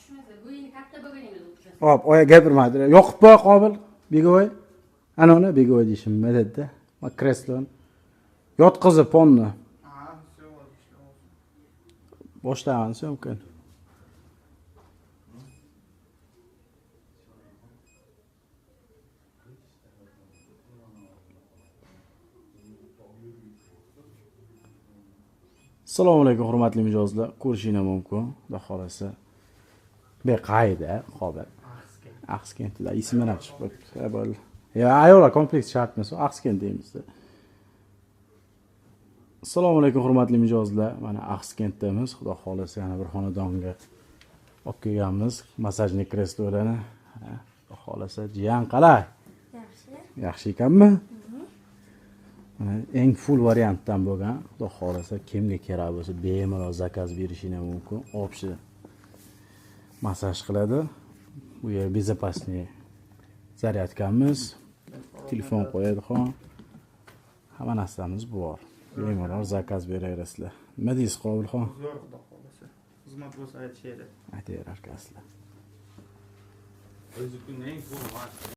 tushmasa, bo'yini katta bo'lganingiz uchun. Hop, oya gapirmadi. Yoqib qo'y qobil. Begovoy. Ana uni begovoy deyishim madadda. Ma kreslon. Yotqizib ponni. Boshlayman mumkin. Assalomu alaykum hurmatli mijozlar. Ko'rishingiz mumkin. Xudo xolasa. Beqayda, qobil. Axskentda ismini chiqib bo'ldi. Ya, ayollar kompleks shart emas, Axskent deymiz. Assalomu alaykum hurmatli mijozlar. Mana Axskentdamiz. Xudo xolasa yana bir xonadonga olib kelganmiz. Masajli kreslolarni. Xudo xolasa jiyan qalay? Yaxshi. Yaxshi ekanmi? Eng full variantdan bo'lgan. Xudo xolasa kimga kerak bo'lsa bemalol zakaz berishingiz mumkin. Opsi masaj qiladi. Bu yer безопасный zaryadkamiz. Telefon qo'yadi xon. Hamma narsamiz bor. Bemalol zakaz beraverasizlar. Nima deysiz Qobilxon? Zo'r xudo xolasa. Xizmat bo'lsa aytishadi. Aytaverarkansizlar. O'zi kunning